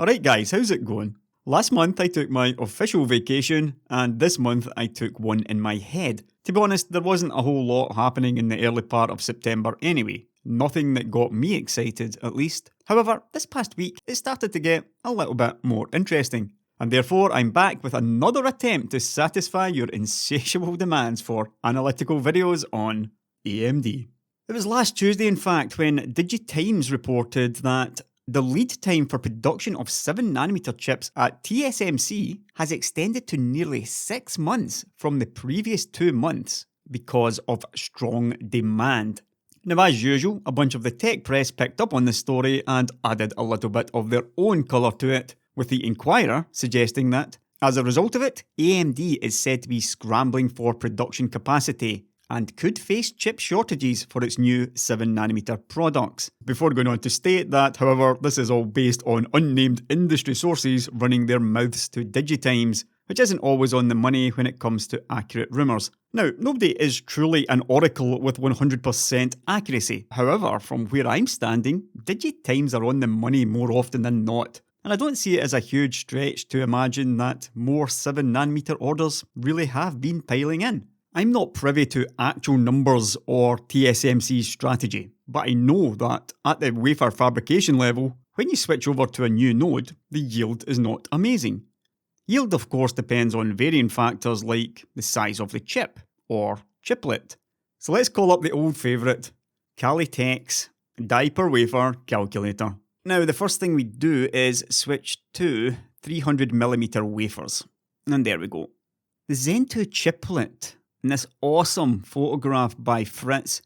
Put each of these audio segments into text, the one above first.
Alright guys, how's it going? Last month I took my official vacation, and this month I took one in my head. To be honest, there wasn't a whole lot happening in the early part of September anyway. Nothing that got me excited, at least. However, this past week it started to get a little bit more interesting. And therefore I'm back with another attempt to satisfy your insatiable demands for analytical videos on AMD. It was last Tuesday in fact when DigiTimes reported that the lead time for production of 7nm chips at TSMC has extended to nearly 6 months from the previous 2 months because of strong demand. Now, as usual, a bunch of the tech press picked up on this story and added a little bit of their own colour to it, with the Inquirer suggesting that, as a result of it, AMD is said to be scrambling for production capacity and could face chip shortages for its new 7nm products. Before going on to state that, however, this is all based on unnamed industry sources running their mouths to DigiTimes, which isn't always on the money when it comes to accurate rumours. Now, nobody is truly an oracle with 100% accuracy. However, from where I'm standing, DigiTimes are on the money more often than not. And I don't see it as a huge stretch to imagine that more 7nm orders really have been piling in. I'm not privy to actual numbers or TSMC's strategy, but I know that at the wafer fabrication level, when you switch over to a new node, the yield is not amazing. Yield of course depends on varying factors like the size of the chip, or chiplet. So let's call up the old favourite, Calitex die per wafer calculator. Now the first thing we do is switch to 300mm wafers. And there we go. The Zen 2 chiplet in this awesome photograph by Fritz.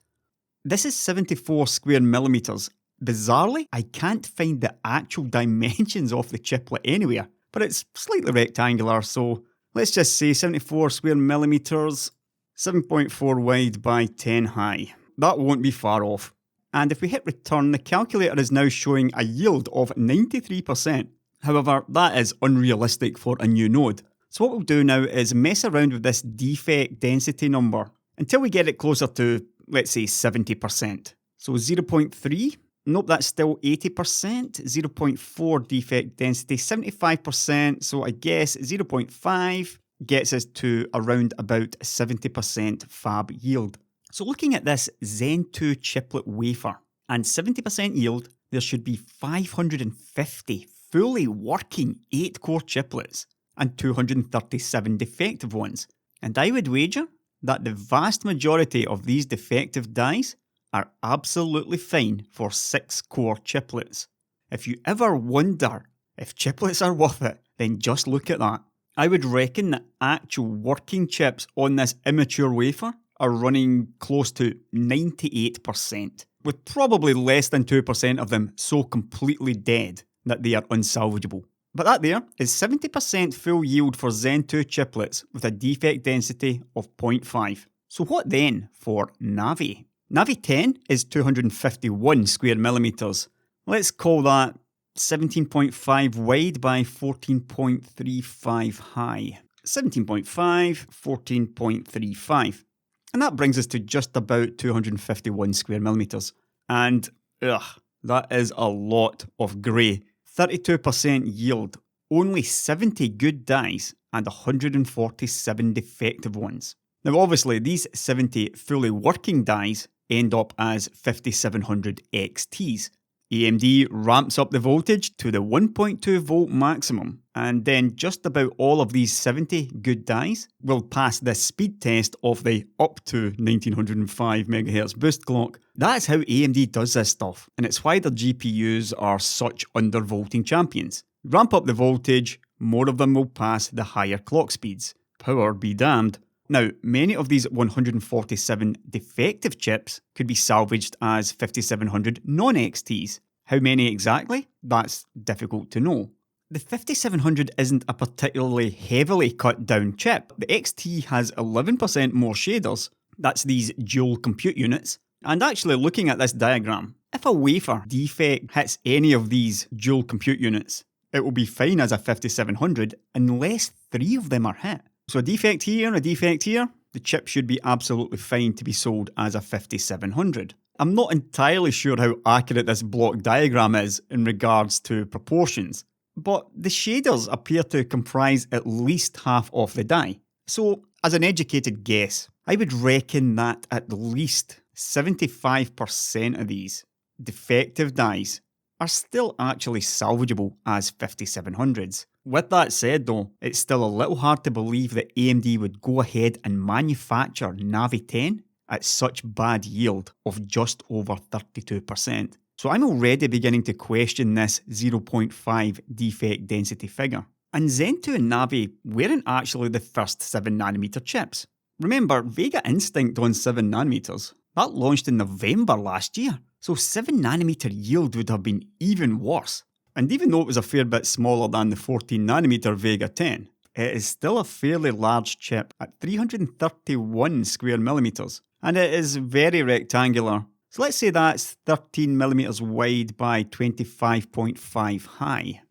This is 74 square millimeters. Bizarrely, I can't find the actual dimensions of the chiplet anywhere, but it's slightly rectangular, so let's just say 74 square millimeters, 7.4 wide by 10 high. That won't be far off. And if we hit return, the calculator is now showing a yield of 93%. However, that is unrealistic for a new node. So what we'll do now is mess around with this defect density number until we get it closer to, let's say, 70%. So 0.3, nope, that's still 80%, 0.4 defect density, 75%, so I guess 0.5 gets us to around about 70% fab yield. So looking at this Zen 2 chiplet wafer and 70% yield, there should be 550 fully working 8-core chiplets and 237 defective ones. And I would wager that the vast majority of these defective dies are absolutely fine for 6-core chiplets. If you ever wonder if chiplets are worth it, then just look at that. I would reckon that actual working chips on this immature wafer are running close to 98%, with probably less than 2% of them so completely dead that they are unsalvageable. But that there is 70% full yield for Zen 2 chiplets with a defect density of 0.5. So what then for Navi? Navi 10 is 251 square millimeters. Let's call that 17.5 wide by 14.35 high. 17.5, 14.35. And that brings us to just about 251 square millimeters. And that is a lot of grey. 32% yield, only 70 good dies and 147 defective ones. Now obviously these 70 fully working dies end up as 5700 XTs. AMD ramps up the voltage to the 1.2 volt maximum, and then just about all of these 70 good dies will pass this speed test of the up to 1905 MHz boost clock. That's how AMD does this stuff, and it's why their GPUs are such undervolting champions. Ramp up the voltage, more of them will pass the higher clock speeds. Power be damned. Now, many of these 147 defective chips could be salvaged as 5700 non-XTs. How many exactly? That's difficult to know. The 5700 isn't a particularly heavily cut down chip. The XT has 11% more shaders. That's these dual compute units. And actually looking at this diagram, if a wafer defect hits any of these dual compute units, it will be fine as a 5700 unless 3 of them are hit. So a defect here, the chip should be absolutely fine to be sold as a 5700. I'm not entirely sure how accurate this block diagram is in regards to proportions, but the shaders appear to comprise at least half of the die. So, as an educated guess, I would reckon that at least 75% of these defective dies are still actually salvageable as 5700s. With that said though, it's still a little hard to believe that AMD would go ahead and manufacture Navi 10 at such bad yield of just over 32%. So I'm already beginning to question this 0.5 defect density figure. And Zen 2 and Navi weren't actually the first 7nm chips. Remember, Vega Instinct on 7nm, that launched in November last year, so 7nm yield would have been even worse. And even though it was a fair bit smaller than the 14nm Vega 10, it is still a fairly large chip at 331 square millimeters, and it is very rectangular. So let's say that's 13mm wide by 25.5 high.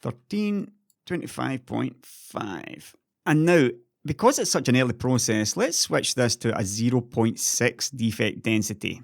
25.5. And now, because it's such an early process, let's switch this to a 0.6 defect density.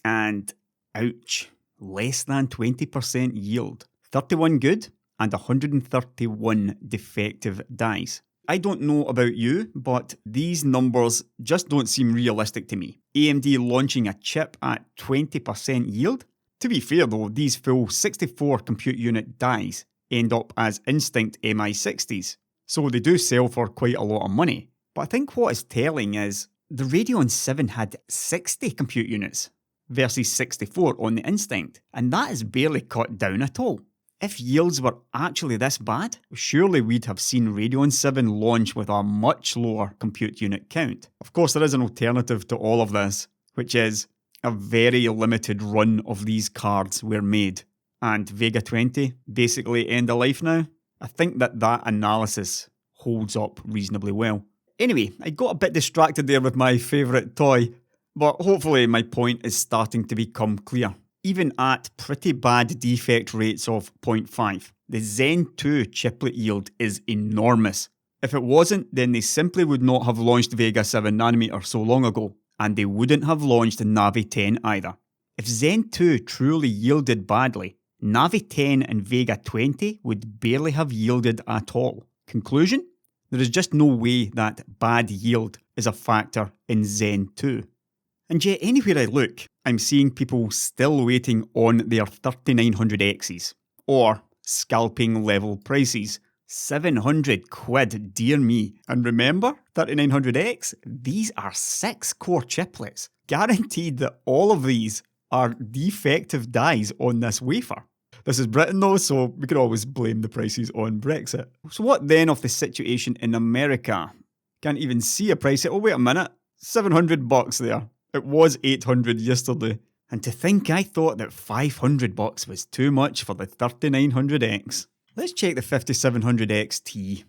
And ouch, less than 20% yield. 31 good and 131 defective dies. I don't know about you, but these numbers just don't seem realistic to me. AMD launching a chip at 20% yield? To be fair though, these full 64 compute unit dies end up as Instinct MI60s, so they do sell for quite a lot of money. But I think what is telling is the Radeon 7 had 60 compute units versus 64 on the Instinct, and that is barely cut down at all. If yields were actually this bad, surely we'd have seen Radeon 7 launch with a much lower compute unit count. Of course, there is an alternative to all of this, which is a very limited run of these cards were made, and Vega 20 basically end of life now. I think that analysis holds up reasonably well. Anyway, I got a bit distracted there with my favourite toy, but hopefully my point is starting to become clear. Even at pretty bad defect rates of 0.5, the Zen 2 chiplet yield is enormous. If it wasn't, then they simply would not have launched Vega 7nm so long ago, and they wouldn't have launched Navi 10 either. If Zen 2 truly yielded badly, Navi 10 and Vega 20 would barely have yielded at all. Conclusion? There is just no way that bad yield is a factor in Zen 2. And yet anywhere I look, I'm seeing people still waiting on their 3900Xs, or scalping level prices. 700 quid, dear me. And remember, 3900X, these are 6-core chiplets. Guaranteed that all of these are defective dies on this wafer. This is Britain though, so we could always blame the prices on Brexit. So what then of the situation in America? Can't even see a price. Oh wait a minute, $700 there. It was 800 yesterday. And to think I thought that $500 was too much for the 3900X. Let's check the 5700XT.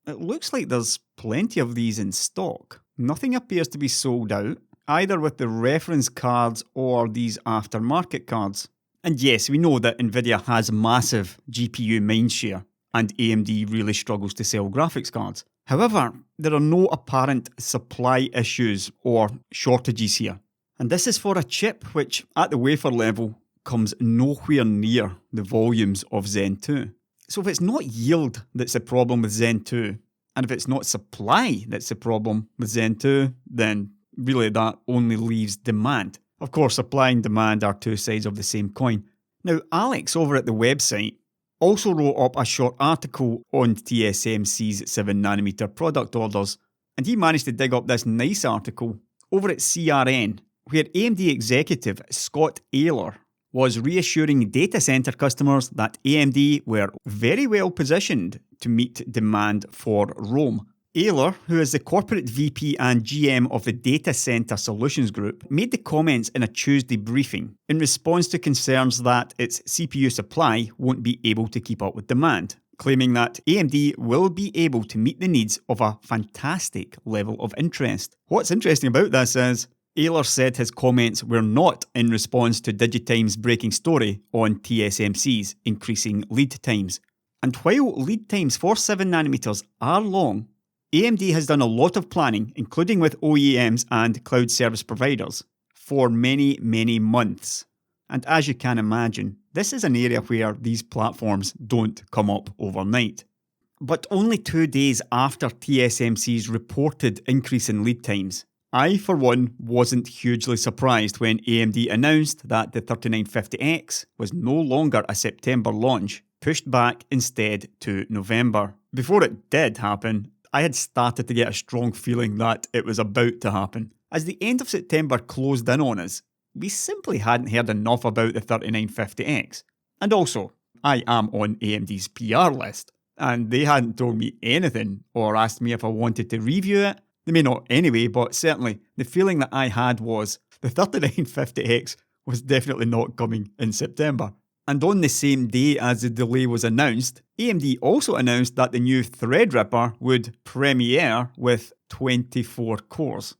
It looks like there's plenty of these in stock. Nothing appears to be sold out, either with the reference cards or these aftermarket cards. And yes, we know that Nvidia has massive GPU mindshare, and AMD really struggles to sell graphics cards. However, there are no apparent supply issues or shortages here. And this is for a chip which, at the wafer level, comes nowhere near the volumes of Zen 2. So if it's not yield that's the problem with Zen 2, and if it's not supply that's the problem with Zen 2, then really that only leaves demand. Of course, supply and demand are two sides of the same coin. Now, Alex over at the website also wrote up a short article on TSMC's 7nm product orders, and he managed to dig up this nice article over at CRN, where AMD executive Scott Ayler was reassuring data center customers that AMD were very well positioned to meet demand for Rome. Ayler, who is the corporate VP and GM of the Data Center Solutions Group, made the comments in a Tuesday briefing in response to concerns that its CPU supply won't be able to keep up with demand, claiming that AMD will be able to meet the needs of a fantastic level of interest. What's interesting about this is, Ayler said his comments were not in response to Digitime's breaking story on TSMC's increasing lead times. And while lead times for 7nm are long, AMD has done a lot of planning, including with OEMs and cloud service providers, for many, many months. And as you can imagine, This is an area where these platforms don't come up overnight. But only 2 days after TSMC's reported increase in lead times, I, for one, wasn't hugely surprised when AMD announced that the 3950X was no longer a September launch, pushed back instead to November. Before it did happen, I had started to get a strong feeling that it was about to happen. As the end of September closed in on us, we simply hadn't heard enough about the 3950X. And also, I am on AMD's PR list, and they hadn't told me anything or asked me if I wanted to review it. They may not anyway, but certainly the feeling that I had was the 3950X was definitely not coming in September. And on the same day as the delay was announced, AMD also announced that the new Threadripper would premiere with 24 cores.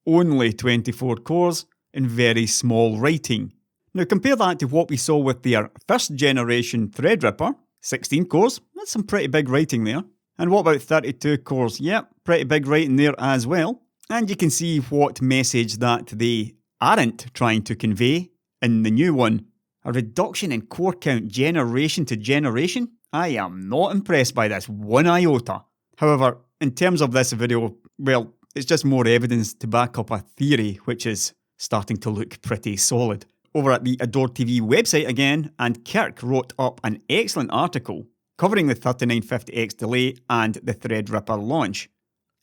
Only 24 cores in very small writing. Now compare that to what we saw with their first generation Threadripper, 16 cores, that's some pretty big writing there. And what about 32 cores? Yep, pretty big writing there as well. And you can see what message that they aren't trying to convey in the new one. A reduction in core count generation to generation? I am not impressed by this one iota. However, in terms of this video, well, it's just more evidence to back up a theory which is starting to look pretty solid. Over at the AdoredTV website again, and Kirk wrote up an excellent article covering the 3950X delay and the Threadripper launch.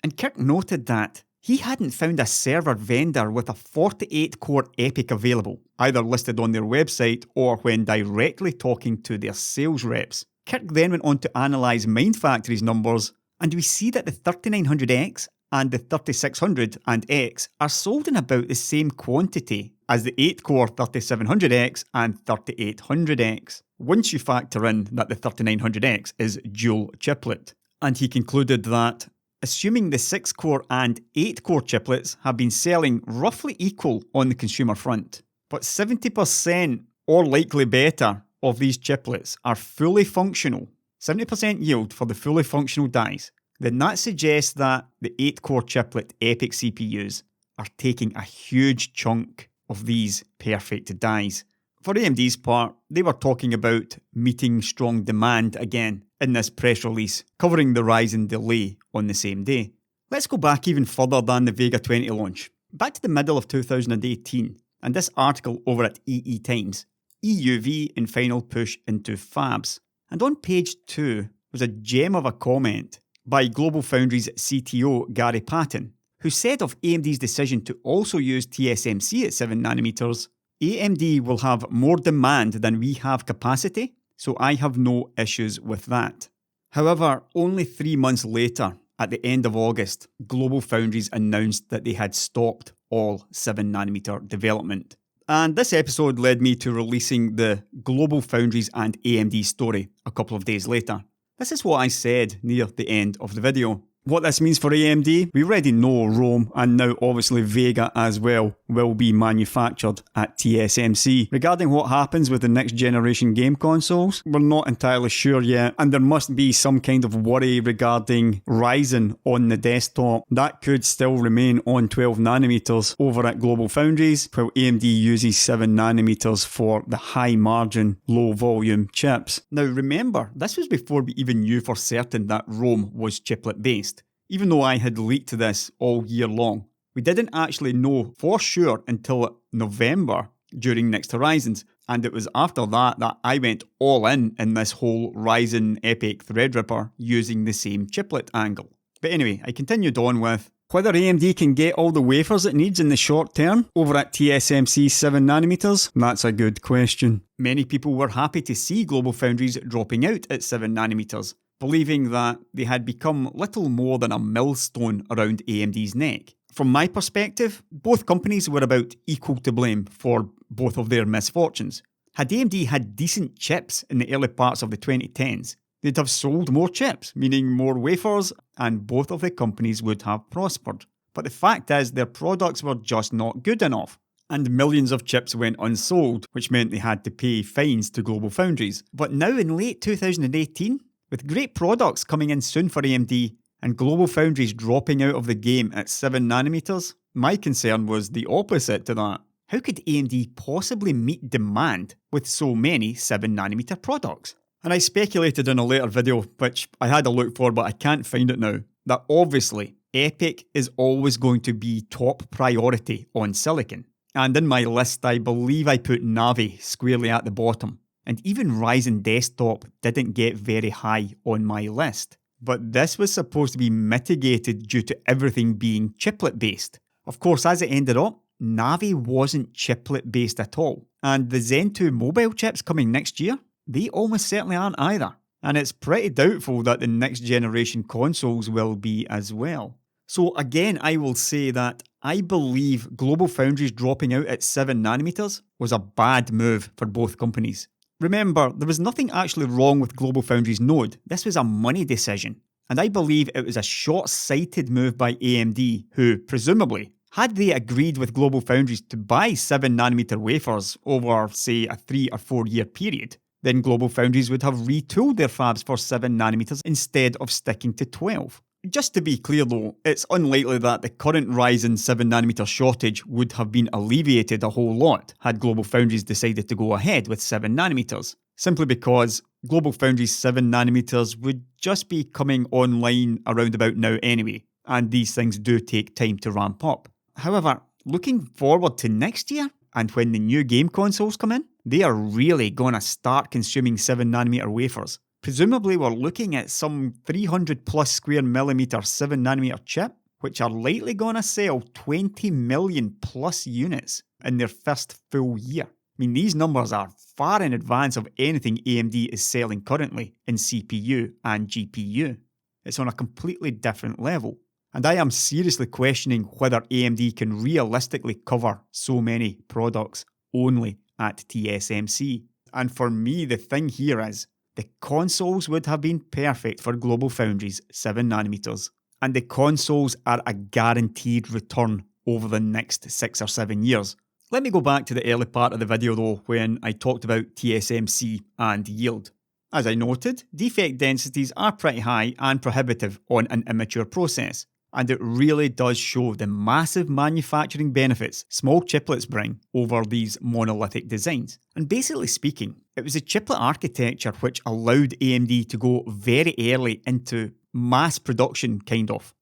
And Kirk noted that he hadn't found a server vendor with a 48-core EPYC available, either listed on their website or when directly talking to their sales reps. Kirk then went on to analyse MindFactory's numbers, and we see that the 3900X and the 3600 and X are sold in about the same quantity as the 8-core 3700X and 3800X, once you factor in that the 3900X is dual chiplet. And he concluded that, assuming the 6-core and 8-core chiplets have been selling roughly equal on the consumer front, but 70% or likely better of these chiplets are fully functional, 70% yield for the fully functional dies, then that suggests that the 8-core chiplet EPYC CPUs are taking a huge chunk of these perfect dies. For AMD's part, they were talking about meeting strong demand again in this press release, covering the Ryzen delay on the same day. Let's go back even further than the Vega 20 launch, back to the middle of 2018, and this article over at EE Times, EUV in final push into fabs. And on page 2 was a gem of a comment by GlobalFoundries CTO Gary Patton, who said of AMD's decision to also use TSMC at 7nm, AMD will have more demand than we have capacity, so I have no issues with that. However, only 3 months later, at the end of August, GlobalFoundries announced that they had stopped all 7nm development. And this episode led me to releasing the GlobalFoundries and AMD story a couple of days later. This is what I said near the end of the video. What this means for AMD, we already know Rome and now obviously Vega as well will be manufactured at TSMC. Regarding what happens with the next generation game consoles, we're not entirely sure yet, and there must be some kind of worry regarding Ryzen on the desktop. That could still remain on 12nm over at GlobalFoundries, while AMD uses 7nm for the high margin, low volume chips. Now remember, this was before we even knew for certain that Rome was chiplet based. Even though I had leaked this all year long, we didn't actually know for sure until November during Next Horizons, and it was after that that I went all in this whole Ryzen EPYC Threadripper using the same chiplet angle. But anyway, I continued on with whether AMD can get all the wafers it needs in the short term over at TSMC 7nm. That's a good question. Many people were happy to see GlobalFoundries dropping out at 7nm. Believing that they had become little more than a millstone around AMD's neck. From my perspective, both companies were about equal to blame for both of their misfortunes. Had AMD had decent chips in the early parts of the 2010s, they'd have sold more chips, meaning more wafers, and both of the companies would have prospered. But the fact is, their products were just not good enough, and millions of chips went unsold, which meant they had to pay fines to GlobalFoundries. But now in late 2018, with great products coming in soon for AMD and GlobalFoundries dropping out of the game at 7nm, my concern was the opposite to that. How could AMD possibly meet demand with so many 7nm products? And I speculated in a later video, which I had a look for but I can't find it now, that obviously Epic is always going to be top priority on silicon. And in my list I believe I put Navi squarely at the bottom. And even Ryzen Desktop didn't get very high on my list. But this was supposed to be mitigated due to everything being chiplet based. Of course, as it ended up, Navi wasn't chiplet based at all. And the Zen 2 mobile chips coming next year, they almost certainly aren't either. And it's pretty doubtful that the next generation consoles will be as well. So again, I will say that I believe GlobalFoundries dropping out at 7nm was a bad move for both companies. Remember, there was nothing actually wrong with GlobalFoundries' node. This was a money decision. And I believe it was a short-sighted move by AMD, who, presumably, had they agreed with GlobalFoundries to buy 7nm wafers over, say, a 3 or 4 year period, then GlobalFoundries would have retooled their fabs for 7nm instead of sticking to 12. Just to be clear though, it's unlikely that the current Ryzen 7nm shortage would have been alleviated a whole lot had GlobalFoundries decided to go ahead with 7nm, simply because GlobalFoundries 7nm would just be coming online around about now anyway, and these things do take time to ramp up. However, looking forward to next year, and when the new game consoles come in, they are really gonna start consuming 7nm wafers. Presumably we're looking at some 300 plus square millimeter 7nm chip, which are likely gonna sell 20 million plus units in their first full year. I mean, these numbers are far in advance of anything AMD is selling currently in CPU and GPU. It's on a completely different level. And I am seriously questioning whether AMD can realistically cover so many products only at TSMC. And for me, the thing here is, the consoles would have been perfect for GlobalFoundries 7nm, and the consoles are a guaranteed return over the next 6 or 7 years. Let me go back to the early part of the video though, when I talked about TSMC and yield. As I noted, defect densities are pretty high and prohibitive on an immature process, and it really does show the massive manufacturing benefits small chiplets bring over these monolithic designs. And basically speaking, it was a chiplet architecture which allowed AMD to go very early into mass production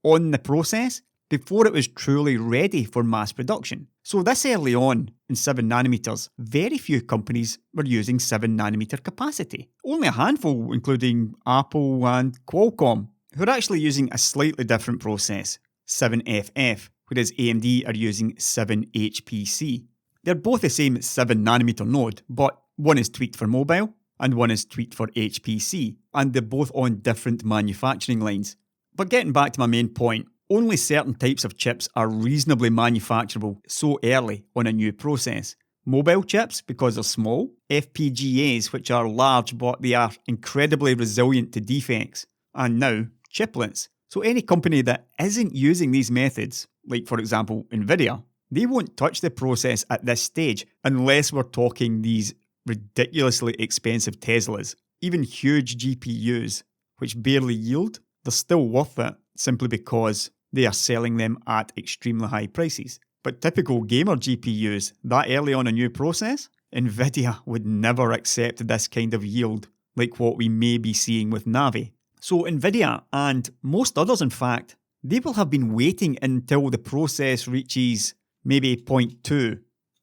on the process before it was truly ready for mass production. So this early on in 7nm, very few companies were using 7nm capacity. Only a handful, including Apple and Qualcomm, who are actually using a slightly different process, 7FF, whereas AMD are using 7HPC. They're both the same 7nm node, but one is tweaked for mobile and one is tweaked for HPC, and they're both on different manufacturing lines. But getting back to my main point, only certain types of chips are reasonably manufacturable so early on a new process. Mobile chips, because they're small, FPGAs, which are large but they are incredibly resilient to defects, and now chiplets. So any company that isn't using these methods, like for example Nvidia, they won't touch the process at this stage unless we're talking these ridiculously expensive Teslas. Even huge GPUs, which barely yield, they're still worth it simply because they are selling them at extremely high prices. But typical gamer GPUs, that early on a new process, Nvidia would never accept this kind of yield like what we may be seeing with Navi. So Nvidia, and most others in fact, they will have been waiting until the process reaches maybe 0.2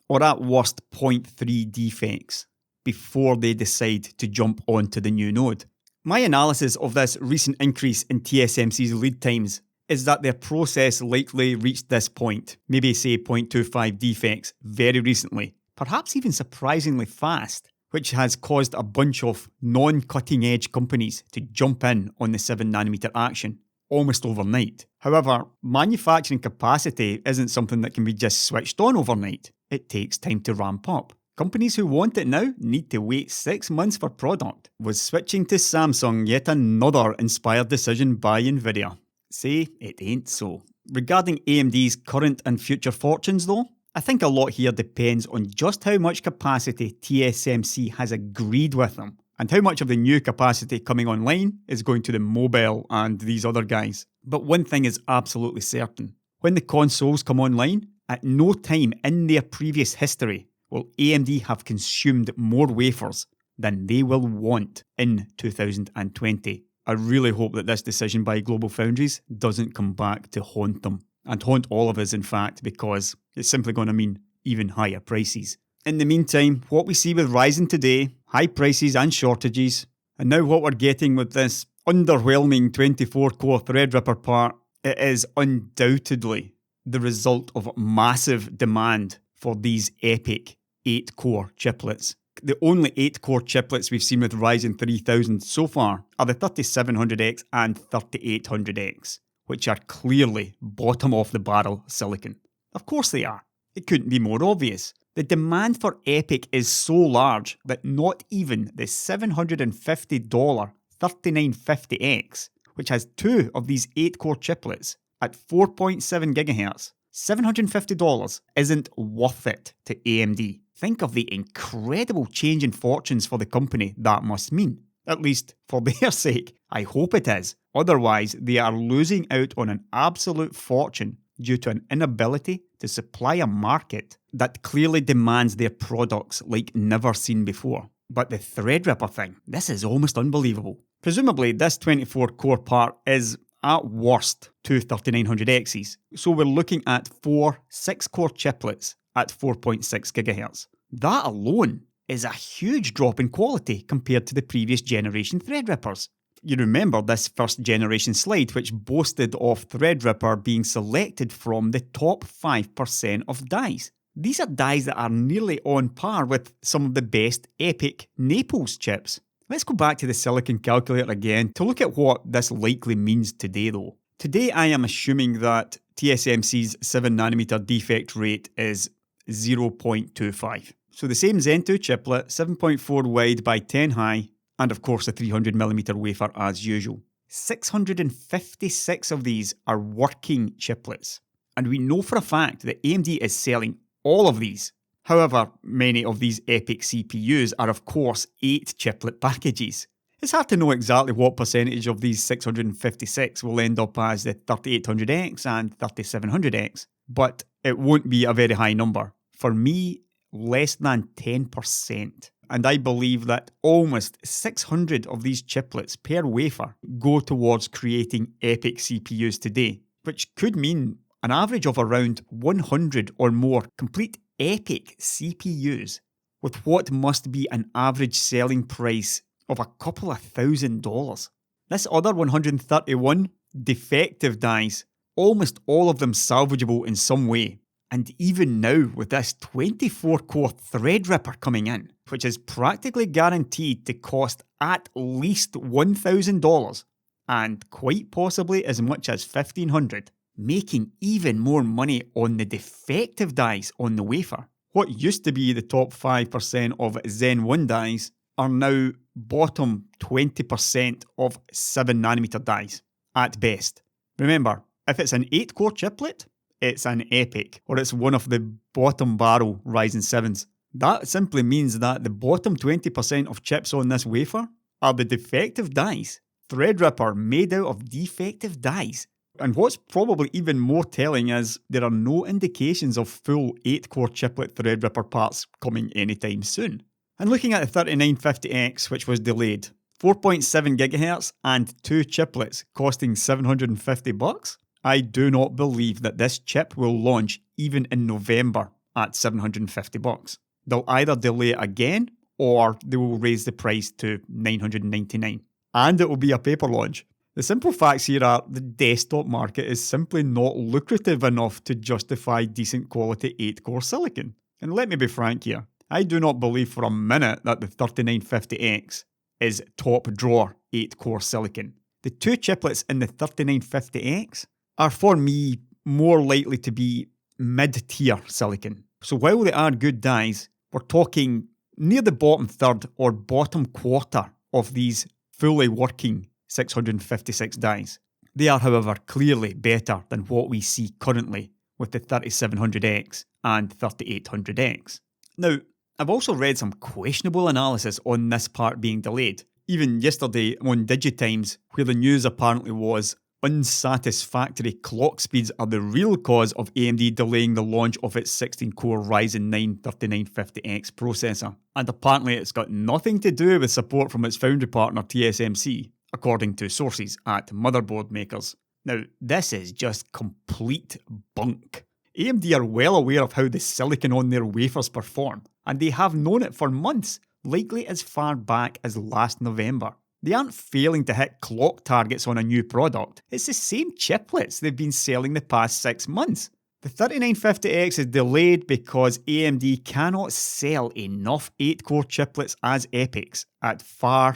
or at worst 0.3 defects before they decide to jump onto the new node. My analysis of this recent increase in TSMC's lead times is that their process likely reached this point, maybe say 0.25 defects, very recently, perhaps even surprisingly fast, which has caused a bunch of non-cutting edge companies to jump in on the 7nm action almost overnight. However, manufacturing capacity isn't something that can be just switched on overnight. It takes time to ramp up. Companies who want it now need to wait 6 months for product. Was switching to Samsung yet another inspired decision by Nvidia? Say it ain't so. Regarding AMD's current and future fortunes though, I think a lot here depends on just how much capacity TSMC has agreed with them, and how much of the new capacity coming online is going to the mobile and these other guys. But one thing is absolutely certain. When the consoles come online, At no time in their previous history will AMD have consumed more wafers than they will want in 2020. I really hope that this decision by GlobalFoundries doesn't come back to haunt them, and haunt all of us in fact, because it's simply going to mean even higher prices. In the meantime, what we see with Ryzen today, high prices and shortages, and now what we're getting with this underwhelming 24-core Threadripper part, it is undoubtedly the result of massive demand for these epic 8-core chiplets. The only 8-core chiplets we've seen with Ryzen 3000 so far are the 3700X and 3800X, which are clearly bottom-of-the-barrel silicon. Of course they are. It couldn't be more obvious. The demand for EPYC is so large that not even the $750 3950X, which has two of these 8-core chiplets at 4.7 GHz, $750 isn't worth it to AMD. Think of the incredible change in fortunes for the company that must mean. At least for their sake, I hope it is. Otherwise, they are losing out on an absolute fortune due to an inability to supply a market that clearly demands their products like never seen before. But the Threadripper thing, this is almost unbelievable. Presumably, this 24-core part is at worst two 3900Xs, so we're looking at four 6-core chiplets at 4.6 GHz. That alone is a huge drop in quality compared to the previous generation Threadrippers. You remember this first generation slide which boasted of Threadripper being selected from the top 5% of dies. These are dies that are nearly on par with some of the best EPYC Naples chips. Let's go back to the silicon calculator again to look at what this likely means today though. Today I am assuming that TSMC's 7nm defect rate is 0.25. So the same Zen 2 chiplet, 7.4 wide by 10 high, and of course a 300mm wafer as usual. 656 of these are working chiplets, and we know for a fact that AMD is selling all of these. However, many of these EPYC CPUs are of course 8 chiplet packages. It's hard to know exactly what percentage of these 656 will end up as the 3800X and 3700X, but it won't be a very high number. For me, less than 10%. And I believe that almost 600 of these chiplets per wafer go towards creating EPYC CPUs today, which could mean an average of around 100 or more complete EPYC CPUs with what must be an average selling price of a couple of $1,000. This other 131 defective dies, almost all of them salvageable in some way. And even now, with this 24-core Threadripper coming in, which is practically guaranteed to cost at least $1,000, and quite possibly as much as $1,500, making even more money on the defective dies on the wafer. What used to be the top 5% of Zen 1 dies are now bottom 20% of 7nm dies, at best. Remember, if it's an 8-core chiplet, it's an EPYC, or it's one of the bottom barrel Ryzen 7s. That simply means that the bottom 20% of chips on this wafer are the defective dies. Threadripper made out of defective dies. And what's probably even more telling is there are no indications of full 8-core chiplet Threadripper parts coming anytime soon. And looking at the 3950X, which was delayed, 4.7 GHz and 2 chiplets costing $750? I do not believe that this chip will launch even in November at $750. They'll either delay it again or they will raise the price to $999. And it will be a paper launch. The simple facts here are the desktop market is simply not lucrative enough to justify decent quality 8-core silicon. And let me be frank here, I do not believe for a minute that the 3950X is top drawer 8-core silicon. The 2 chiplets in the 3950X are for me more likely to be mid-tier silicon. So while they are good dies, we're talking near the bottom third or bottom quarter of these fully working 656 dies. They are, however, clearly better than what we see currently with the 3700X and 3800X. Now, I've also read some questionable analysis on this part being delayed. Even yesterday on DigiTimes, where the news apparently was, unsatisfactory clock speeds are the real cause of AMD delaying the launch of its 16-core Ryzen 9 3950X processor. And apparently it's got nothing to do with support from its foundry partner TSMC, according to sources at motherboard makers. Now, this is just complete bunk. AMD are well aware of how the silicon on their wafers perform, and they have known it for months, likely as far back as last November. They aren't failing to hit clock targets on a new product, it's the same chiplets they've been selling the past 6 months. The 3950X is delayed because AMD cannot sell enough 8-core chiplets as EPYCs at far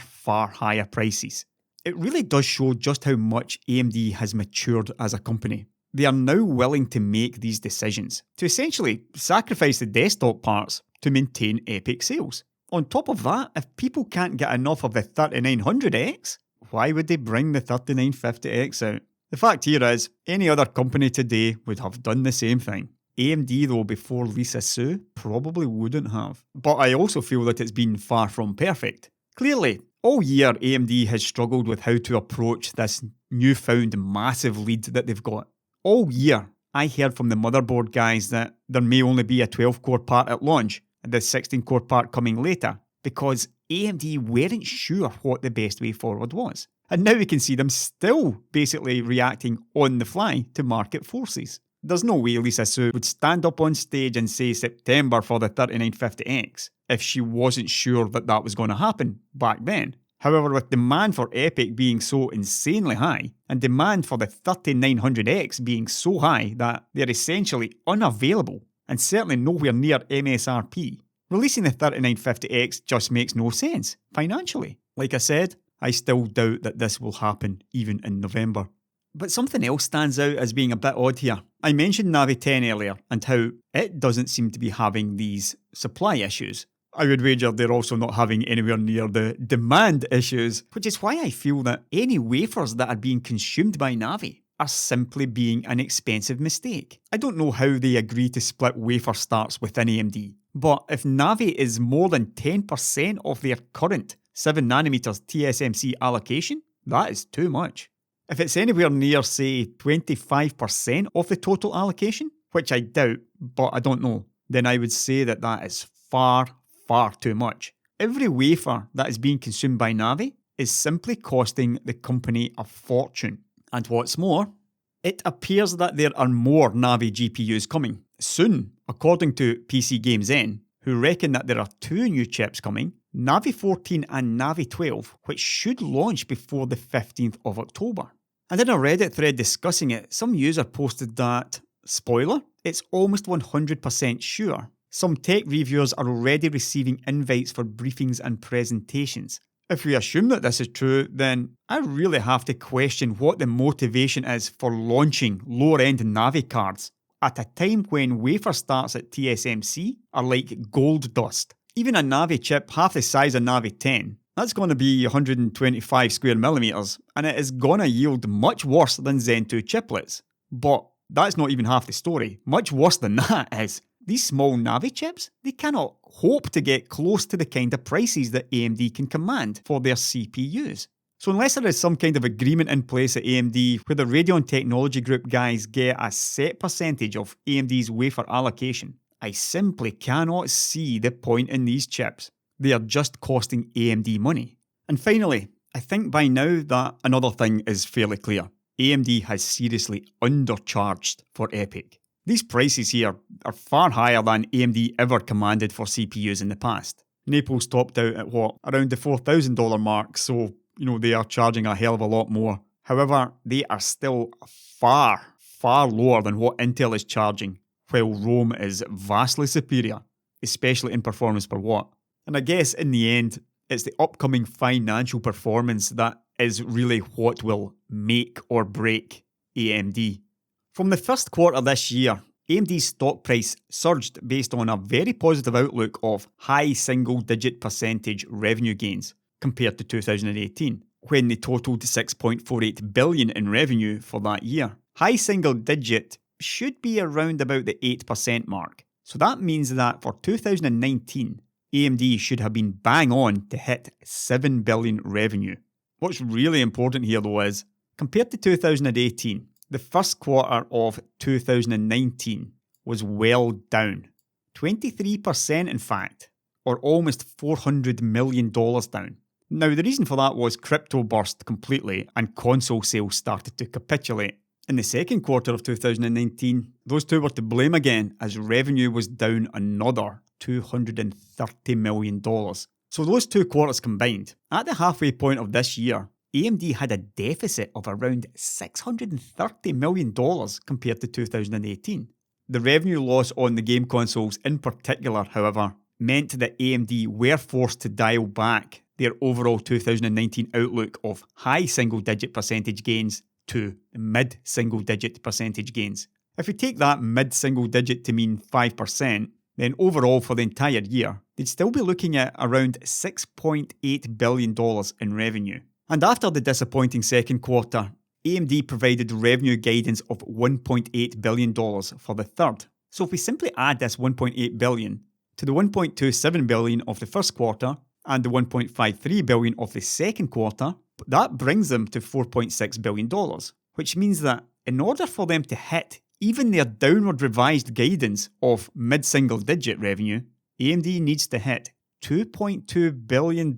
higher prices. It really does show just how much AMD has matured as a company. They are now willing to make these decisions, to essentially sacrifice the desktop parts to maintain EPYC sales. On top of that, if people can't get enough of the 3900X, why would they bring the 3950X out? The fact here is, any other company today would have done the same thing. AMD though, before Lisa Su, probably wouldn't have. But I also feel that it's been far from perfect. Clearly, all year AMD has struggled with how to approach this newfound massive lead that they've got. All year, I heard from the motherboard guys that there may only be a 12-core part at launch, and the 16-core part coming later, because AMD weren't sure what the best way forward was. And now we can see them still basically reacting on the fly to market forces. There's no way Lisa Su would stand up on stage and say September for the 3950X if she wasn't sure that that was going to happen back then. However, with demand for EPYC being so insanely high, and demand for the 3900X being so high that they're essentially unavailable, and certainly nowhere near MSRP, releasing the 3950X just makes no sense, financially. Like I said, I still doubt that this will happen even in November. But something else stands out as being a bit odd here. I mentioned Navi 10 earlier, and how it doesn't seem to be having these supply issues. I would wager they're also not having anywhere near the demand issues, which is why I feel that any wafers that are being consumed by Navi are simply being an expensive mistake. I don't know how they agree to split wafer starts within AMD, but if Navi is more than 10% of their current 7nm TSMC allocation, that is too much. If it's anywhere near, say, 25% of the total allocation, which I doubt, but I don't know, then I would say that that is far too much. Every wafer that is being consumed by Navi is simply costing the company a fortune. And what's more, it appears that there are more Navi GPUs coming soon, according to PC Games N, who reckon that there are 2 new chips coming, Navi 14 and Navi 12, which should launch before the 15th of October. And in a Reddit thread discussing it, some user posted that, spoiler, it's almost 100% sure. Some tech reviewers are already receiving invites for briefings and presentations. If we assume that this is true, then I really have to question what the motivation is for launching lower-end Navi cards at a time when wafer starts at TSMC are like gold dust. Even a Navi chip half the size of Navi 10, that's going to be 125 square millimeters, and it is going to yield much worse than Zen 2 chiplets. But that's not even half the story. Much worse than that is, these small Navi chips, they cannot hope to get close to the kind of prices that AMD can command for their CPUs. So unless there is some kind of agreement in place at AMD where the Radeon Technology Group guys get a set percentage of AMD's wafer allocation, I simply cannot see the point in these chips. They are just costing AMD money. And finally, I think by now that another thing is fairly clear. AMD has seriously undercharged for EPYC. These prices here are far higher than AMD ever commanded for CPUs in the past. Naples topped out at around the $4,000 mark, so they are charging a hell of a lot more. However, they are still far lower than what Intel is charging, while Rome is vastly superior, especially in performance per watt. And I guess in the end, it's the upcoming financial performance that is really what will make or break AMD. From the first quarter this year, AMD's stock price surged based on a very positive outlook of high single-digit percentage revenue gains compared to 2018, when they totaled $6.48 billion in revenue for that year. High single-digit should be around about the 8% mark. So that means that for 2019, AMD should have been bang on to hit $7 billion revenue. What's really important here though is, Compared to 2018, the first quarter of 2019 was well down. 23% in fact, or almost $400 million down. Now the reason for that was crypto burst completely and console sales started to capitulate. In the second quarter of 2019, those two were to blame again as revenue was down another $230 million. So those two quarters combined, at the halfway point of this year, AMD had a deficit of around $630 million compared to 2018. The revenue loss on the game consoles in particular, however, meant that AMD were forced to dial back their overall 2019 outlook of high single-digit percentage gains to mid-single-digit percentage gains. If we take that mid-single-digit to mean 5%, then overall for the entire year, they'd still be looking at around $6.8 billion in revenue. And after the disappointing second quarter, AMD provided revenue guidance of $1.8 billion for the third. So if we simply add this $1.8 billion to the $1.27 billion of the first quarter and the $1.53 billion of the second quarter, that brings them to $4.6 billion, which means that in order for them to hit even their downward revised guidance of mid-single-digit revenue, AMD needs to hit $2.2 billion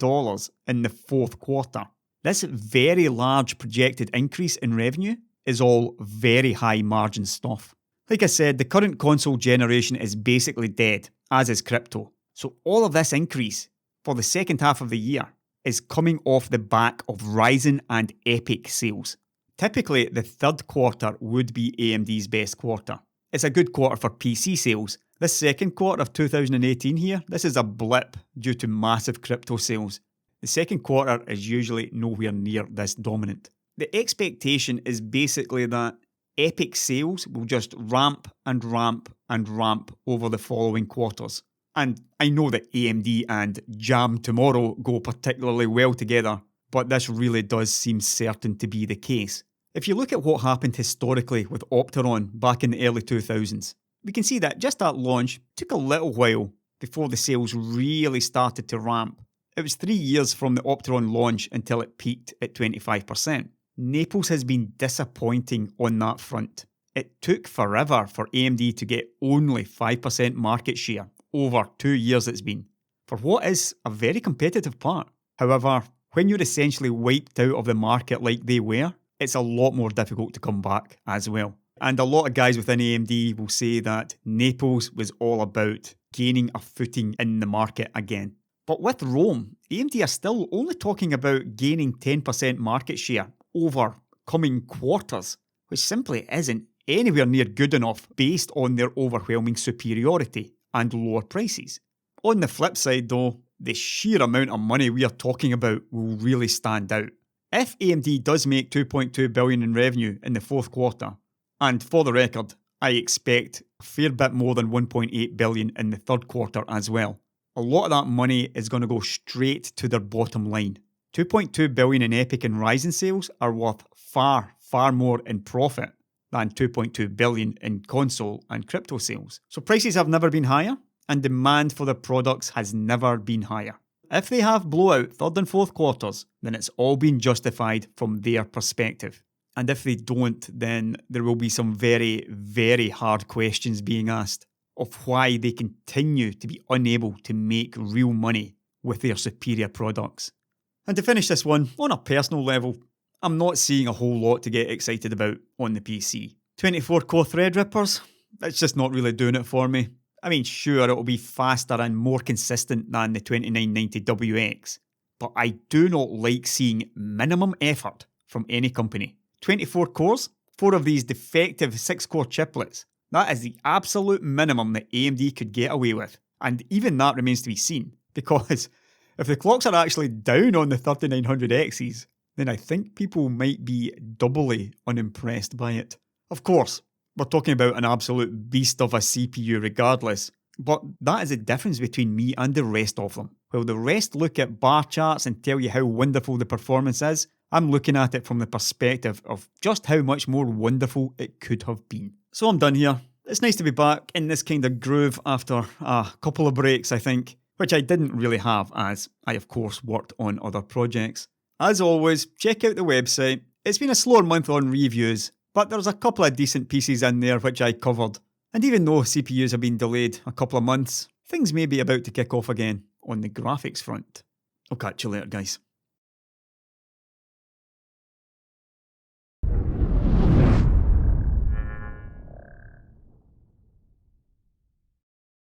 in the fourth quarter. This very large projected increase in revenue is all very high margin stuff. Like I said, the current console generation is basically dead, as is crypto. So all of this increase for the second half of the year is coming off the back of Ryzen and Epic sales. Typically, the third quarter would be AMD's best quarter. It's a good quarter for PC sales. This second quarter of 2018 here, this is a blip due to massive crypto sales. The second quarter is usually nowhere near this dominant. The expectation is basically that Epic sales will just ramp and ramp and ramp over the following quarters. And I know that AMD and Jam Tomorrow go particularly well together, but this really does seem certain to be the case. If you look at what happened historically with Opteron back in the early 2000s, we can see that just at launch took a little while before the sales really started to ramp. It was 3 years from the Opteron launch until it peaked at 25%. Naples has been disappointing on that front. It took forever for AMD to get only 5% market share over 2 years it's been, for what is a very competitive part. However, when you're essentially wiped out of the market like they were, it's a lot more difficult to come back as well. And a lot of guys within AMD will say that Naples was all about gaining a footing in the market again. But with Rome, AMD are still only talking about gaining 10% market share over coming quarters, which simply isn't anywhere near good enough based on their overwhelming superiority and lower prices. On the flip side though, the sheer amount of money we are talking about will really stand out. If AMD does make $2.2 billion in revenue in the fourth quarter, and for the record, I expect a fair bit more than $1.8 billion in the third quarter as well, a lot of that money is going to go straight to their bottom line. $2.2 billion in Epic and Ryzen sales are worth far, far more in profit than $2.2 billion in console and crypto sales. So prices have never been higher, and demand for their products has never been higher. If they have blowout third and fourth quarters, then it's all been justified from their perspective. And if they don't, then there will be some very, very hard questions being asked of why they continue to be unable to make real money with their superior products. And to finish this one, on a personal level, I'm not seeing a whole lot to get excited about on the PC. 24-core Threadrippers, it's just not really doing it for me. I mean, sure, it'll be faster and more consistent than the 2990WX, but I do not like seeing minimum effort from any company. 24 cores, 4 of these defective 6-core chiplets. That is the absolute minimum that AMD could get away with, and even that remains to be seen, because if the clocks are actually down on the 3900Xs, then I think people might be doubly unimpressed by it. Of course, we're talking about an absolute beast of a CPU regardless, but that is the difference between me and the rest of them. While the rest look at bar charts and tell you how wonderful the performance is, I'm looking at it from the perspective of just how much more wonderful it could have been. So I'm done here. It's nice to be back in this kind of groove after a couple of breaks, I think, which I didn't really have as I of course worked on other projects. As always, check out the website, It's been a slower month on reviews, but there's a couple of decent pieces in there which I covered. And even though CPUs have been delayed a couple of months, things may be about to kick off again on the graphics front. I'll catch you later, guys.